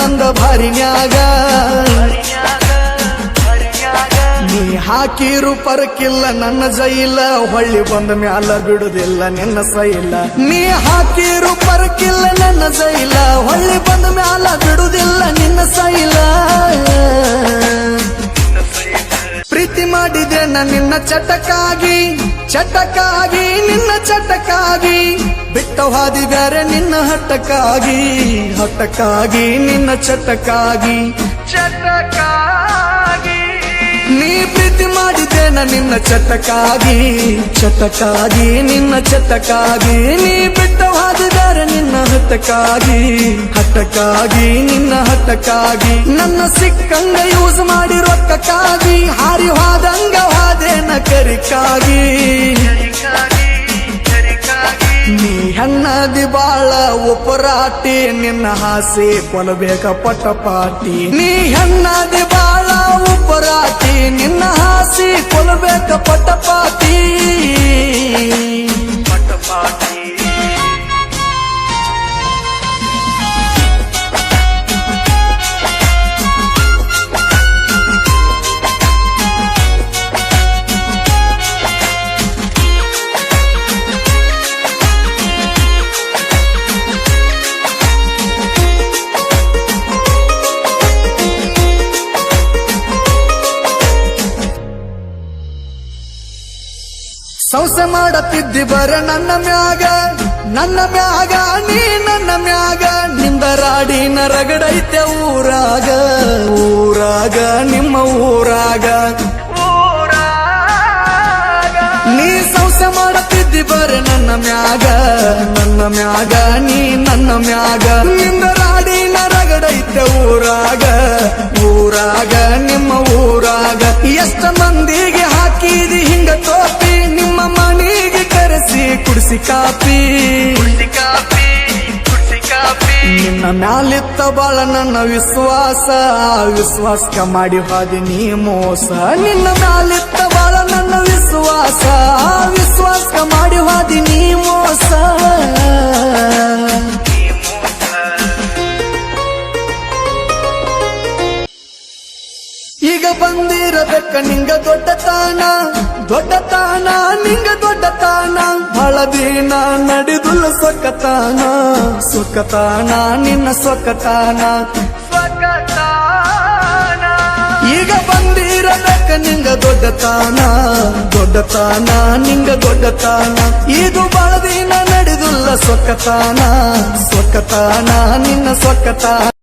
ನಂದ ಭಾರಿನ್ಯಾಗ ನೀ ಹಾಕಿರು ಪರಕಿಲ್ಲ ನನ್ನ ಜೈಲ ಹೊಳ್ಳಿ ಬಂದ ಮ್ಯಾಲ ಬಿಡುದಿಲ್ಲ ನಿನ್ನ ಸೈಲ ನೀ ಹಾಕಿರು ಪರಕಿಲ್ಲ ನನ್ನ ಜೈಲ ಹೊಳ್ಳಿ ಬಂದ ಮ್ಯಾಲ ಬಿಡುದಿಲ್ಲ ನಿನ್ನ ಸೈಲ ಪ್ರೀತಿ ಮಾಡಿದೆ ನಿನ್ನ ಚಟಕ್ಕಾಗಿ ಚಟಕ್ಕಾಗಿ ನಿನ್ನ ಚಟಕ್ಕಾಗಿ ಬಿಟ್ಟ ಹಾದಿ ಬ್ಯಾರೆ ನಿನ್ನ ಹಟ್ಟಕ್ಕಾಗಿ ಹಟ್ಟಕ್ಕಾಗಿ ನಿನ್ನ ಚಟಕ್ಕಾಗಿ ಚಟಕ್ಕಾಗಿ ನೀ ಪ್ರೀತಿ ಮಾಡಿದೆ ನಿನ್ನ ಚಟಕ್ಕಾಗಿ ಚಟಕ್ಕಾಗಿ ನಿನ್ನ ಚಟಕ್ಕಾಗಿ ನೀ ಬಿಟ್ಟ ಹಾದಿ ಬ್ಯಾರೆ ನಿನ್ನ ಹಟ್ಟಕ್ಕಾಗಿ ಹಟ್ಟಕ್ಕಾಗಿ ನಿನ್ನ ಹಟ್ಟಕ್ಕಾಗಿ ನನ್ನ ಸಿಕ್ಕಂಗ ಯೂಸ್ ಮಾಡಿ ರೊಕ್ಕಕ್ಕಾಗಿ ಹಾರಿ ಹೋದಂಗ ಹಾದೇನ ಕರಿಕಾಗಿ ನೀ ಹಣ್ಣದಿ ಬಾಳ ಉಪರಾಟಿ ನಿನ್ನ ಹಾಸಿ ಕೊಲಬೇಕ ಪಟಪಾಟಿ ನೀ ಹಣ್ಣದಿ ಬಾಳ ಉಪರಾಟಿ ನಿನ್ನ ಹಾಸಿ ಕೊಲಬೇಕ ಪಟಪಾಟಿ ಪಟಪಾಟಿ ಸಂಸೆ ಮಾಡತ್ತಿದ್ದಿ ಬರ ನನ್ನ ಮ್ಯಾಗ ನೀ ನನ್ನ ಮ್ಯಾಗ ನಿಂದ ರಾಡಿನ ರಗಡೈತೆ ಊರಾಗ ಊರಾಗ ನಿಮ್ಮ ಊರಾಗ ನೀ ಸಂಸೆ ಮಾಡತ್ತಿದ್ದಿ ಬರ ನನ್ನ ಮ್ಯಾಗ ನೀ ನನ್ನ ಮ್ಯಾಗ ನಿಂದ ರಾಡಿನ ರಗಡೈತೆ ಊರಾಗ ಊರಾಗ ನಿಮ್ಮ ಊರಾಗ ಎಷ್ಟ ಮಂದಿಗೆ ಹಾಕಿದಿ ಹಿಂಗ ಟೋಪಿ ನಿಮ್ಮ ಮನೆಗೆ ಕರೆಸಿ ಕುಡಿಸಿ ಕಾಪಿ ನಿನ್ನ ಮ್ಯಾಲಿತ್ತ ಬಾಳ ನನ್ನ ವಿಶ್ವಾಸ ವಿಶ್ವಾಸಕ ಮಾಡಿ ಹಾದಿ ನೀ ಮೋಸ ನಿನ್ನ ಮ್ಯಾಲಿತ್ತ ಬಾಳ ನನ್ನ ವಿಶ್ವಾಸ ವಿಶ್ವಾಸಕ ಮಾಡಿ ಹಾದಿ ನೀ ಮೋಸ ಈಗ ಬಂದಿರಬೇಕ ನಿಂಗ ದೊಡ್ಡತಾನ ನಿಂಗ ದೊಡ್ಡತಾನ ಬಹಳ ದಿನ ನಡೆದುಲ್ಲ ಸೊಕ್ಕತಾನ ನಿನ್ನ ಸೊಕ್ಕತಾನ ಈಗ ಬಂದಿರಬೇಕ ನಿಂಗ ದೊಡ್ಡತಾನ ನಿಂಗ ದೊಡ್ಡತಾನ ಇದು ಬಹಳ ದಿನ ನಡೆದುಲ್ಲ ಸೊಕ್ಕತಾನ ನಿನ್ನ ಸೊಕ್ಕತಾನ